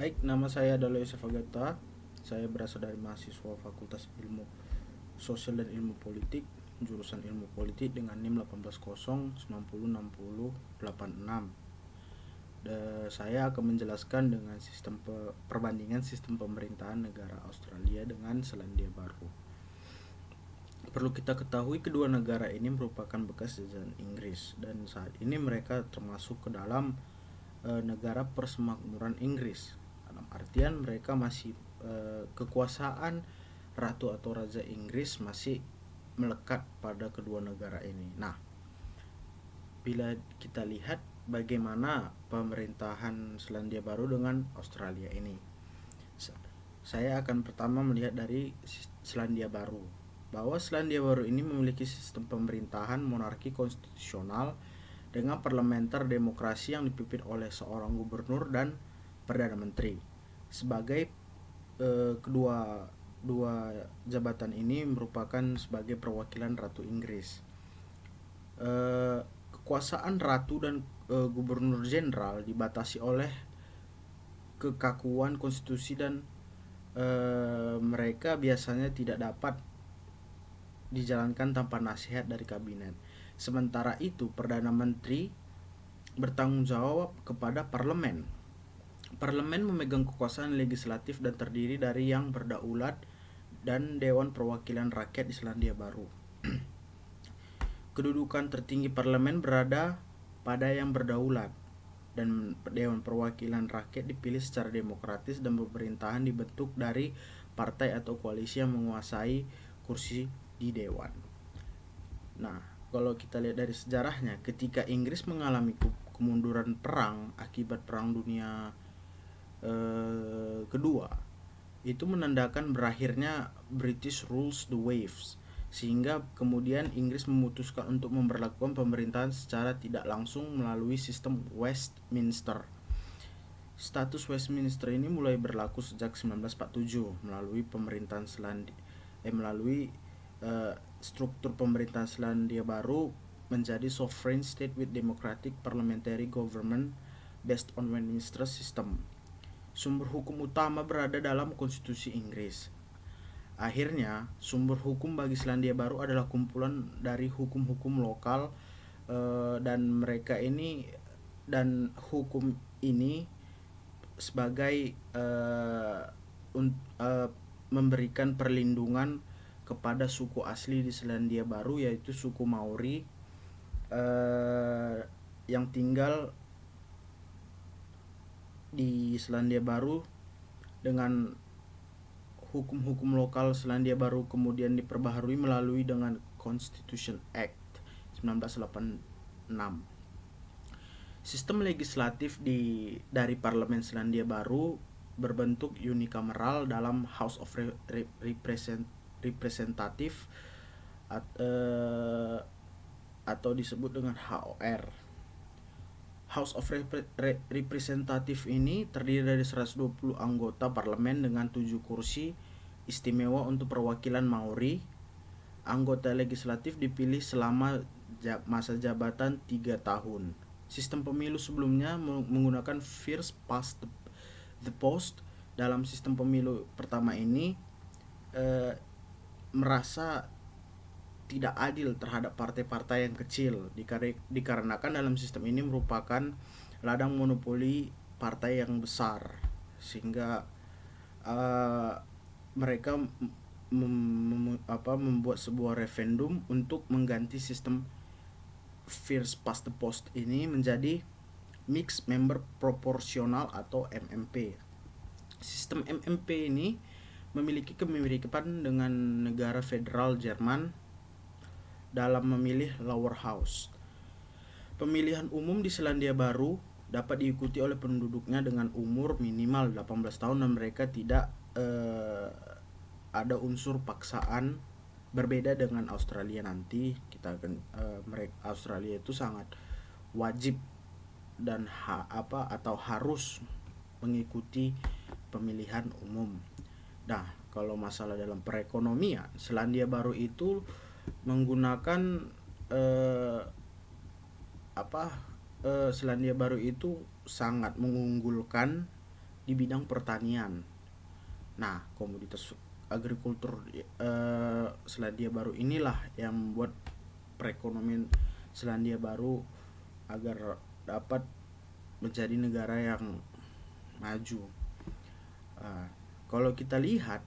Baik, nama saya adalah Yosef Agata. Saya berasal dari mahasiswa Fakultas Ilmu Sosial dan Ilmu Politik, jurusan Ilmu Politik dengan NIM 1809060686. Saya akan menjelaskan dengan perbandingan sistem pemerintahan negara Australia dengan Selandia Baru. Perlu kita ketahui kedua negara ini merupakan bekas jajahan Inggris dan saat ini mereka termasuk ke dalam negara persemakmuran Inggris. Dalam artian mereka masih kekuasaan ratu atau raja Inggris masih melekat pada kedua negara ini. Nah, bila kita lihat bagaimana pemerintahan Selandia Baru dengan Australia ini, saya akan pertama melihat dari Selandia Baru, bahwa Selandia Baru ini memiliki sistem pemerintahan monarki konstitusional dengan parlementer demokrasi yang dipimpin oleh seorang gubernur dan perdana menteri. Sebagai dua jabatan ini merupakan sebagai perwakilan Ratu Inggris. Kekuasaan ratu dan gubernur jenderal dibatasi oleh kekakuan konstitusi dan mereka biasanya tidak dapat dijalankan tanpa nasihat dari kabinet. Sementara itu, Perdana Menteri bertanggung jawab kepada parlemen. Parlemen memegang kekuasaan legislatif dan terdiri dari yang berdaulat dan Dewan Perwakilan Rakyat di Selandia Baru. Kedudukan tertinggi parlemen berada pada yang berdaulat dan Dewan Perwakilan Rakyat dipilih secara demokratis dan pemerintahan dibentuk dari partai atau koalisi yang menguasai kursi di dewan. Nah, kalau kita lihat dari sejarahnya, ketika Inggris mengalami kemunduran perang akibat Perang Dunia Kedua, itu menandakan berakhirnya British rules the waves, sehingga kemudian Inggris memutuskan untuk memberlakukan pemerintahan secara tidak langsung melalui sistem Westminster. Status Westminster ini mulai berlaku sejak 1947 melalui pemerintahan melalui struktur pemerintahan Selandia Baru menjadi sovereign state with democratic parliamentary government based on Westminster system. Sumber hukum utama berada dalam konstitusi Inggris. Akhirnya, sumber hukum bagi Selandia Baru adalah kumpulan dari hukum-hukum lokal dan mereka ini dan hukum ini sebagai memberikan perlindungan kepada suku asli di Selandia Baru, yaitu suku Maori yang tinggal di Selandia Baru. Dengan hukum-hukum lokal Selandia Baru kemudian diperbaharui melalui dengan Constitution Act 1986. Sistem legislatif dari Parlemen Selandia Baru berbentuk unikameral dalam House of Representative atau disebut dengan HOR. House of Representative ini terdiri dari 120 anggota parlemen dengan 7 kursi istimewa untuk perwakilan Maori. Anggota legislatif dipilih selama masa jabatan 3 tahun. Sistem pemilu sebelumnya menggunakan first past the post. Dalam sistem pemilu pertama ini merasa tidak adil terhadap partai-partai yang kecil dikarenakan dalam sistem ini merupakan ladang monopoli partai yang besar, sehingga mereka membuat sebuah referendum untuk mengganti sistem first past the post ini menjadi mixed member proporsional atau MMP. Sistem MMP ini memiliki kemiripan dengan negara federal Jerman dalam memilih lower house. Pemilihan umum di Selandia Baru dapat diikuti oleh penduduknya dengan umur minimal 18 tahun dan mereka tidak ada unsur paksaan. Berbeda dengan Australia nanti, kita akan Australia itu sangat wajib dan atau harus mengikuti pemilihan umum. Nah, kalau masalah dalam perekonomian, Selandia Baru itu menggunakan Selandia Baru itu sangat mengunggulkan di bidang pertanian. Nah, komoditas agrikultur Selandia Baru inilah yang membuat perekonomian Selandia Baru agar dapat menjadi negara yang maju. Uh, Kalau kita lihat,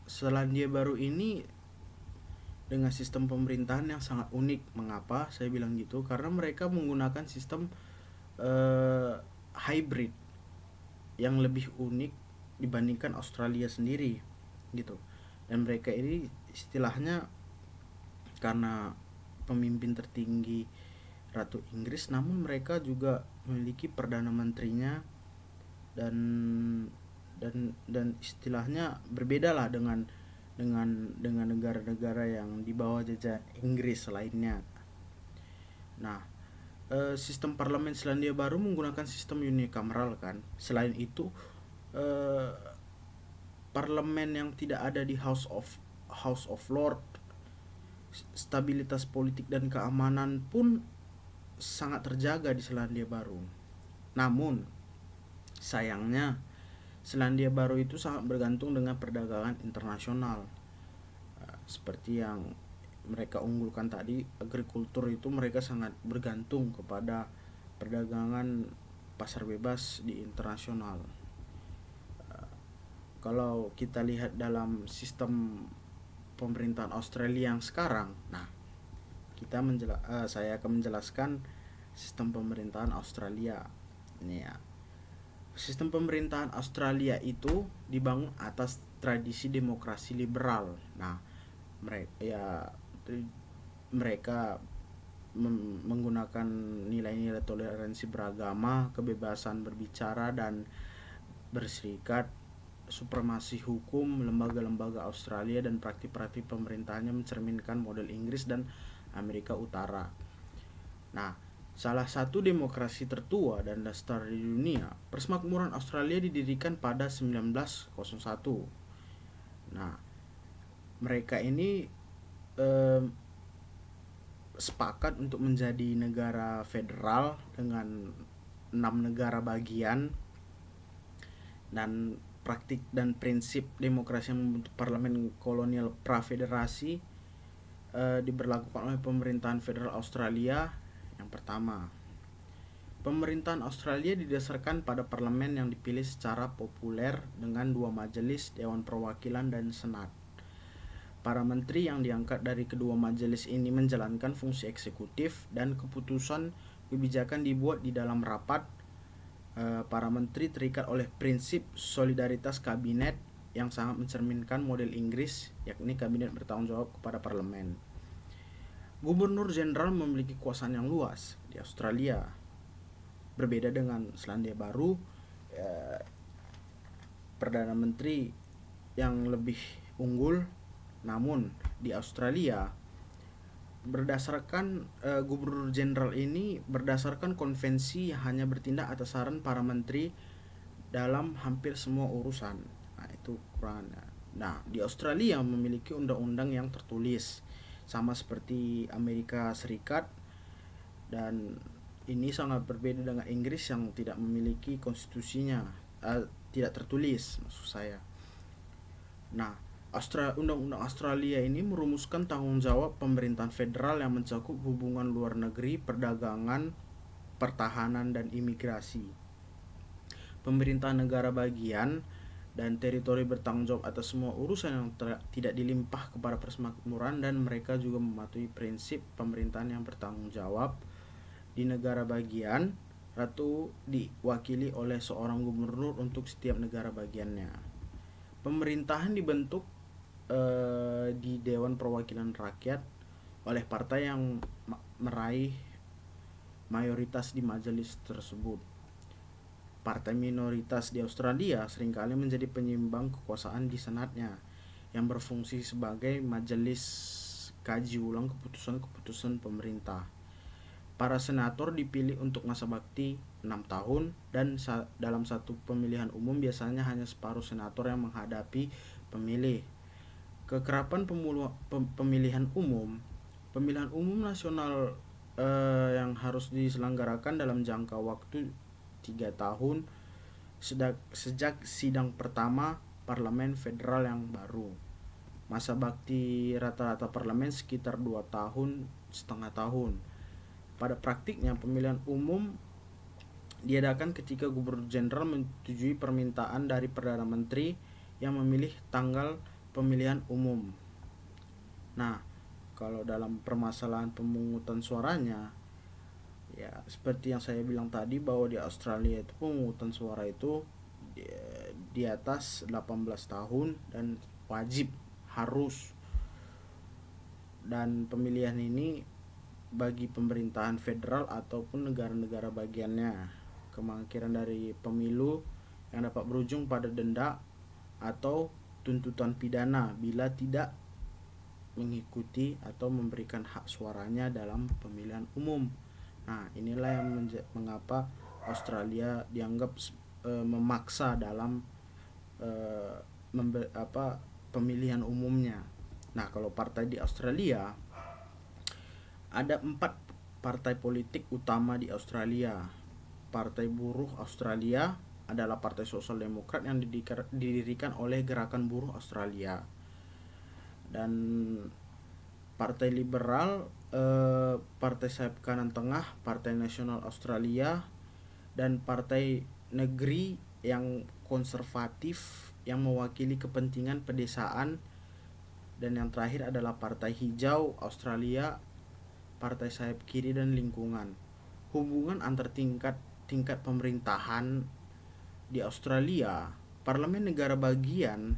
Selandia Baru ini dengan sistem pemerintahan yang sangat unik. Mengapa saya bilang gitu? Karena mereka menggunakan sistem uh, hybrid yang lebih unik dibandingkan Australia sendiri gitu. Dan mereka ini istilahnya karena pemimpin tertinggi Ratu Inggris, namun mereka juga memiliki perdana menterinya, dan istilahnya berbeda lah dengan negara-negara yang di bawah jajahan Inggris lainnya. Nah, sistem parlemen Selandia Baru menggunakan sistem unikameral kan. Selain itu, eh, parlemen yang tidak ada di House of Lord, stabilitas politik dan keamanan pun sangat terjaga di Selandia Baru. Namun sayangnya Selandia Baru itu sangat bergantung dengan perdagangan internasional. Seperti yang mereka unggulkan tadi, agrikultur itu mereka sangat bergantung kepada perdagangan pasar bebas di internasional. Kalau kita lihat dalam sistem pemerintahan Australia yang sekarang, nah saya akan menjelaskan sistem pemerintahan Australia. Ini ya. Sistem pemerintahan Australia itu dibangun atas tradisi demokrasi liberal. Nah, mereka menggunakan nilai-nilai toleransi beragama, kebebasan berbicara dan berserikat, supremasi hukum, lembaga-lembaga Australia dan praktik-praktik pemerintahannya mencerminkan model Inggris dan Amerika Utara. Nah, salah satu demokrasi tertua dan dasar di dunia, Persemakmuran Australia didirikan pada 1901. Nah, mereka ini sepakat untuk menjadi negara federal dengan 6 negara bagian, dan praktik dan prinsip demokrasi yang membentuk parlemen kolonial pra-federasi diberlakukan oleh pemerintahan federal Australia. Yang pertama, pemerintahan Australia didasarkan pada parlemen yang dipilih secara populer dengan 2 majelis, Dewan Perwakilan dan Senat. Para menteri yang diangkat dari kedua majelis ini menjalankan fungsi eksekutif dan keputusan kebijakan dibuat di dalam rapat. Para menteri terikat oleh prinsip solidaritas kabinet yang sangat mencerminkan model Inggris, yakni kabinet bertanggung jawab kepada parlemen. Gubernur jenderal memiliki kekuasaan yang luas di Australia. Berbeda dengan Selandia Baru, Perdana Menteri yang lebih unggul. Namun di Australia berdasarkan gubernur jenderal ini berdasarkan konvensi yang hanya bertindak atas saran para menteri dalam hampir semua urusan. Nah, itu kekurangannya. Nah, di Australia memiliki undang-undang yang tertulis sama seperti Amerika Serikat, dan ini sangat berbeda dengan Inggris yang tidak memiliki konstitusinya, tidak tertulis maksud saya. Nah, Undang-Undang Australia ini merumuskan tanggung jawab pemerintahan federal yang mencakup hubungan luar negeri, perdagangan, pertahanan, dan imigrasi. Pemerintah negara bagian dan teritori bertanggung jawab atas semua urusan yang tidak dilimpah kepada persemakmuran, dan mereka juga mematuhi prinsip pemerintahan yang bertanggung jawab. Di negara bagian, ratu diwakili oleh seorang gubernur untuk setiap negara bagiannya. Pemerintahan dibentuk di Dewan Perwakilan Rakyat oleh partai yang meraih mayoritas di majelis tersebut. Partai minoritas di Australia seringkali menjadi penyeimbang kekuasaan di senatnya, yang berfungsi sebagai majelis kaji ulang keputusan-keputusan pemerintah. Para senator dipilih untuk masa bakti 6 tahun, dan dalam satu pemilihan umum biasanya hanya separuh senator yang menghadapi pemilih. Kekerapan pemilihan umum nasional yang harus diselenggarakan dalam jangka waktu 3 tahun sejak sidang pertama parlemen federal yang baru. Masa bakti rata-rata parlemen sekitar 2,5 tahun. Pada praktiknya, pemilihan umum diadakan ketika gubernur jenderal menyetujui permintaan dari Perdana Menteri yang memilih tanggal pemilihan umum. Nah, kalau dalam permasalahan pemungutan suaranya, ya seperti yang saya bilang tadi, bahwa di Australia itu pemungutan suara itu di atas 18 tahun dan wajib, harus. Dan pemilihan ini bagi pemerintahan federal ataupun negara-negara bagiannya. Kemungkinan dari pemilu yang dapat berujung pada denda atau tuntutan pidana bila tidak mengikuti atau memberikan hak suaranya dalam pemilihan umum. Nah, inilah yang mengapa Australia dianggap memaksa dalam pemilihan umumnya. Nah, kalau partai di Australia, ada 4 partai politik utama di Australia. Partai Buruh Australia adalah Partai Sosial Demokrat yang didirikan oleh Gerakan Buruh Australia. Dan Partai Liberal, Partai Sayap Kanan Tengah, Partai Nasional Australia, dan Partai Negeri yang konservatif yang mewakili kepentingan pedesaan, dan yang terakhir adalah Partai Hijau Australia, Partai Sayap Kiri dan Lingkungan. Hubungan antar tingkat pemerintahan di Australia, parlemen negara bagian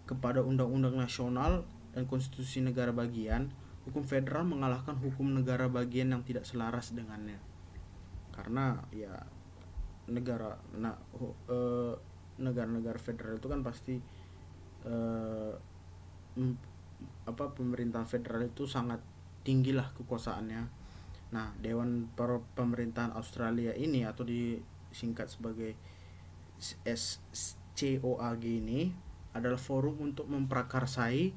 kepada undang-undang nasional dan konstitusi negara bagian, hukum federal mengalahkan hukum negara bagian yang tidak selaras dengannya. Karena ya negara-negara federal itu kan pasti pemerintahan federal itu sangat tinggilah kekuasaannya. Nah, Dewan Pemerintahan Australia ini atau disingkat sebagai SCOAG ini adalah forum untuk memprakarsai,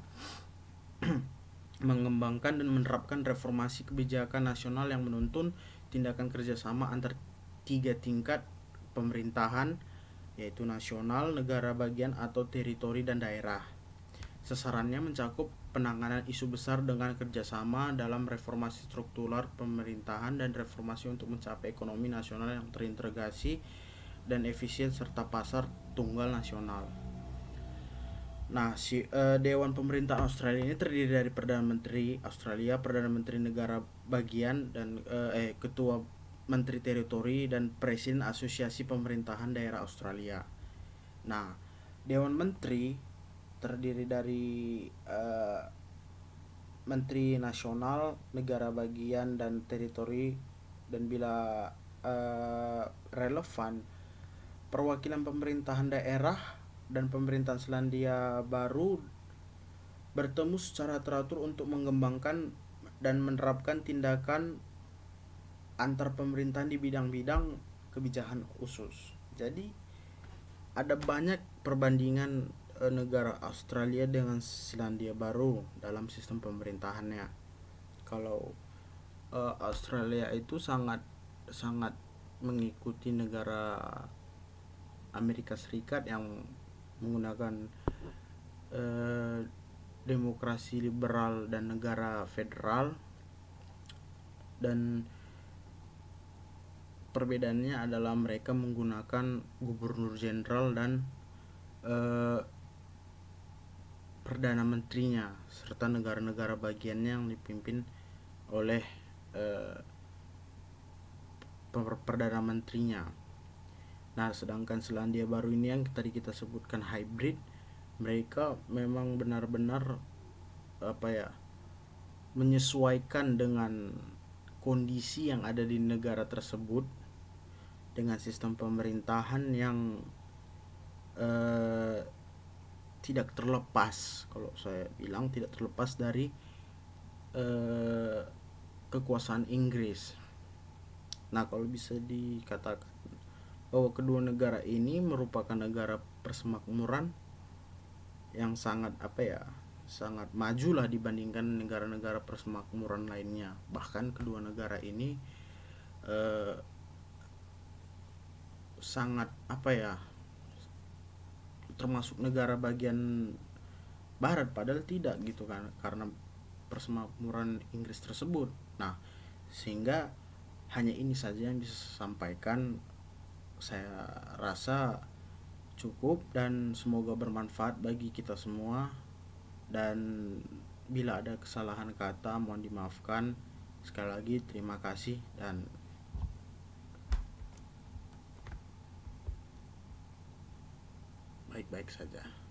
mengembangkan dan menerapkan reformasi kebijakan nasional yang menuntun tindakan kerjasama antar 3 tingkat pemerintahan, yaitu nasional, negara bagian atau teritori dan daerah. Sasarannya mencakup penanganan isu besar dengan kerjasama dalam reformasi struktural pemerintahan dan reformasi untuk mencapai ekonomi nasional yang terintegrasi dan efisien serta pasar tunggal nasional. Nah, Dewan Pemerintahan Australia ini terdiri dari Perdana Menteri Australia, Perdana Menteri negara bagian, dan Ketua Menteri Teritori, dan Presiden Asosiasi Pemerintahan Daerah Australia. Nah, Dewan Menteri terdiri dari Menteri Nasional, Negara Bagian, dan Teritori, dan bila relevan, perwakilan pemerintahan daerah dan pemerintahan Selandia Baru bertemu secara teratur untuk mengembangkan dan menerapkan tindakan antar pemerintahan di bidang-bidang kebijakan khusus. Jadi ada banyak perbandingan negara Australia dengan Selandia Baru dalam sistem pemerintahannya. Kalau Australia itu sangat mengikuti negara Amerika Serikat yang menggunakan demokrasi liberal dan negara federal, dan perbedaannya adalah mereka menggunakan gubernur jenderal dan perdana menterinya serta negara-negara bagiannya yang dipimpin oleh perdana menterinya. Nah, sedangkan Selandia Baru ini yang tadi kita sebutkan hybrid, mereka memang benar-benar menyesuaikan dengan kondisi yang ada di negara tersebut dengan sistem pemerintahan yang tidak terlepas, kalau saya bilang tidak terlepas dari kekuasaan Inggris. Nah, kalau bisa dikatakan bahwa kedua negara ini merupakan negara persemakmuran yang sangat sangat maju lah dibandingkan negara-negara persemakmuran lainnya. Bahkan kedua negara ini sangat termasuk negara bagian barat, padahal tidak gitu kan, karena persemakmuran Inggris tersebut. Nah, sehingga hanya ini saja yang bisa saya sampaikan. Saya rasa cukup dan semoga bermanfaat bagi kita semua. Dan bila ada kesalahan kata mohon dimaafkan. Sekali lagi terima kasih dan baik-baik saja.